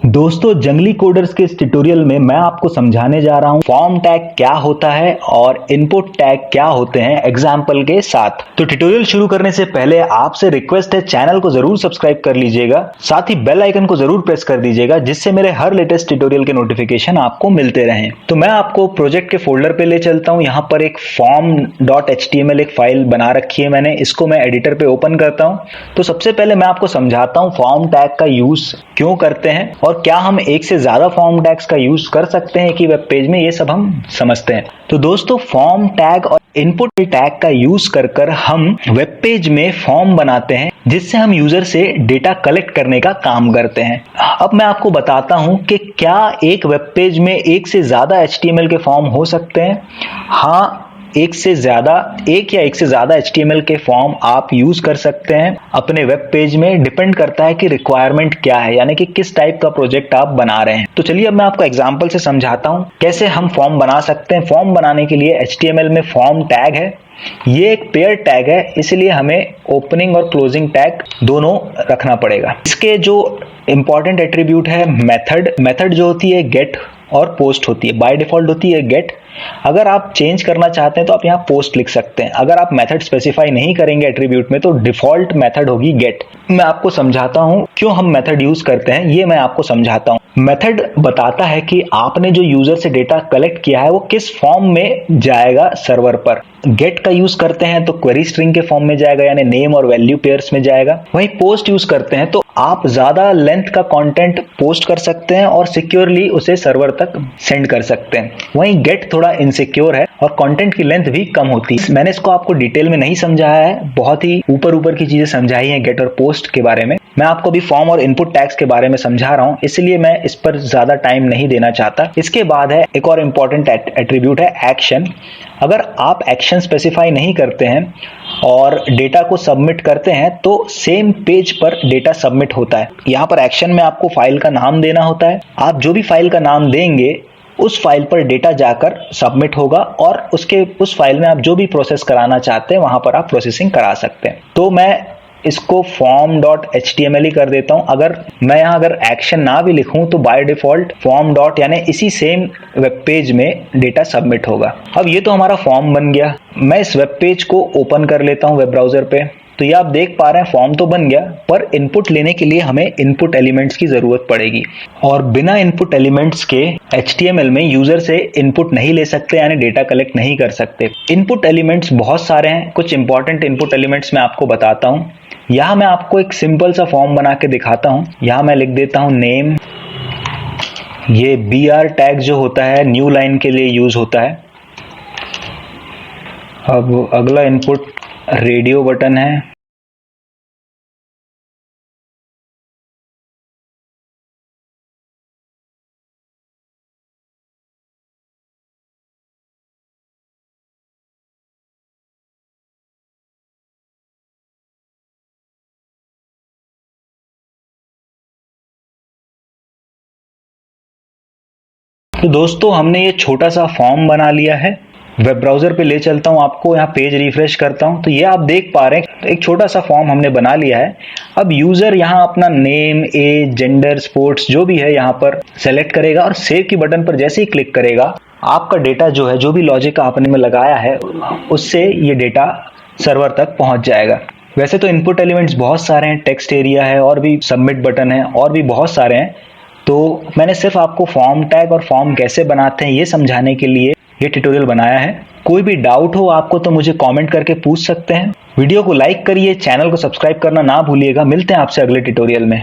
दोस्तों, जंगली कोडर्स के इस ट्यूटोरियल में मैं आपको समझाने जा रहा हूं फॉर्म टैग क्या होता है और इनपुट टैग क्या होते हैं एग्जाम्पल के साथ। तो ट्यूटोरियल शुरू करने से पहले आपसे रिक्वेस्ट है, चैनल को जरूर सब्सक्राइब कर लीजिएगा, साथ ही बेल आइकन को जरूर प्रेस कर दीजिएगा जिससे मेरे हर लेटेस्ट ट्यूटोरियल के नोटिफिकेशन आपको मिलते रहें। तो मैं आपको प्रोजेक्ट के फोल्डर पे ले चलता हूं। यहाँ पर एक form.html एक फाइल बना रखी है मैंने, इसको मैं एडिटर पे ओपन करता हूं। तो सबसे पहले मैं आपको समझाता हूं फॉर्म टैग का यूज क्यों करते हैं और क्या हम एक से ज्यादा फॉर्म टैग्स का यूज कर सकते हैं कि वेब पेज में, ये सब हम समझते हैं। तो दोस्तों, फॉर्म टैग और इनपुट टैग का यूज कर हम वेब पेज में फॉर्म बनाते हैं जिससे हम यूजर से डेटा कलेक्ट करने का काम करते हैं। अब मैं आपको बताता हूं कि क्या एक वेब पेज में एक से ज्यादा HTML के फॉर्म हो सकते हैं। हाँ, एक या एक से ज्यादा HTML के फॉर्म आप यूज कर सकते हैं अपने वेब पेज में। डिपेंड करता है कि रिक्वायरमेंट क्या है, यानी कि किस टाइप का प्रोजेक्ट आप बना रहे हैं। तो चलिए अब मैं आपको एग्जांपल से समझाता हूं कैसे हम फॉर्म बना सकते हैं। फॉर्म बनाने के लिए HTML में फॉर्म टैग है, ये एक पेयर टैग है, इसलिए हमें ओपनिंग और क्लोजिंग टैग दोनों रखना पड़ेगा। इसके जो इंपॉर्टेंट एट्रीब्यूट है मेथड जो होती है गेट और पोस्ट होती है। बाय डिफॉल्ट होती है गेट। अगर आप चेंज करना चाहते हैं तो आप यहाँ पोस्ट लिख सकते हैं। अगर आप मेथड स्पेसिफाई नहीं करेंगे एट्रीब्यूट में तो डिफॉल्ट मेथड होगी गेट। मैं आपको समझाता हूँ क्यों हम मेथड यूज करते हैं, ये मैं आपको समझाता हूँ। मेथड बताता है कि आपने जो यूजर से डेटा कलेक्ट किया है वो किस फॉर्म में जाएगा सर्वर पर। गेट का यूज करते हैं तो क्वेरी स्ट्रिंग के फॉर्म में जाएगा, यानी नेम और वैल्यू पेयर्स में जाएगा। वहीं पोस्ट यूज करते हैं तो आप ज्यादा लेंथ का कंटेंट पोस्ट कर सकते हैं और सिक्योरली उसे सर्वर तक सेंड कर सकते हैं। वहीं गेट थोड़ा इनसिक्योर है और कंटेंट की लेंथ भी कम होती है। मैंने इसको आपको डिटेल में नहीं समझाया है, बहुत ही ऊपर की चीजें समझाई हैं गेट और पोस्ट के बारे में। मैं आपको भी फॉर्म और इनपुट टैग्स के बारे में समझा रहा हूं, इसलिए मैं इस पर ज्यादा टाइम नहीं देना चाहता। इसके बाद है एक और इंपॉर्टेंट एट्रीब्यूट है एक्शन। अगर आप एक्शन स्पेसिफाई नहीं करते हैं और डेटा को सबमिट करते हैं तो सेम पेज पर डेटा सबमिट होता है। यहाँ पर एक्शन में आपको फाइल का नाम देना होता है। आप जो भी फाइल का नाम देंगे उस फाइल पर डेटा जाकर सबमिट होगा और उस फाइल में आप जो भी प्रोसेस कराना चाहते हैं वहां पर आप प्रोसेसिंग करा सकते हैं। तो मैं इसको form.html ही कर देता हूं। अगर मैं यहाँ एक्शन ना भी लिखूं तो बाय डिफॉल्ट फॉर्म डॉट यानी इसी सेम वेब पेज में डेटा सबमिट होगा। अब ये तो हमारा फॉर्म बन गया। मैं इस वेब पेज को ओपन कर लेता हूं वेब ब्राउजर पे। तो ये आप देख पा रहे हैं फॉर्म तो बन गया, पर इनपुट लेने के लिए हमें इनपुट एलिमेंट्स की जरूरत पड़ेगी और बिना इनपुट एलिमेंट्स के HTML में यूजर से इनपुट नहीं ले सकते, यानी डेटा कलेक्ट नहीं कर सकते। इनपुट एलिमेंट्स बहुत सारे हैं, कुछ इंपॉर्टेंट इनपुट एलिमेंट्स मैं आपको बताता हूं। यहाँ मैं आपको एक सिंपल सा फॉर्म बना के दिखाता हूं। यहाँ मैं लिख देता हूं नेम। ये BR टैग जो होता है न्यू लाइन के लिए यूज होता है। अब अगला इनपुट रेडियो बटन है। तो दोस्तों, हमने ये छोटा सा फॉर्म बना लिया है। वेब ब्राउजर पे ले चलता हूं आपको, यहाँ पेज रिफ्रेश करता हूं तो ये आप देख पा रहे हैं एक छोटा सा फॉर्म हमने बना लिया है। अब यूजर यहाँ अपना नेम, एज, जेंडर, स्पोर्ट्स जो भी है यहाँ पर सेलेक्ट करेगा और सेव की बटन पर जैसे ही क्लिक करेगा आपका डेटा जो है, जो भी लॉजिक आपने में लगाया है उससे ये डेटा सर्वर तक पहुंच जाएगा। वैसे तो इनपुट एलिमेंट्स बहुत सारे हैं, टेक्स्ट एरिया है और भी सबमिट बटन है और भी बहुत सारे हैं। तो मैंने सिर्फ आपको फॉर्म टैग और फॉर्म कैसे बनाते हैं ये समझाने के लिए ये ट्यूटोरियल बनाया है। कोई भी डाउट हो आपको तो मुझे कमेंट करके पूछ सकते हैं। वीडियो को लाइक करिए, चैनल को सब्सक्राइब करना ना भूलिएगा। मिलते हैं आपसे अगले ट्यूटोरियल में।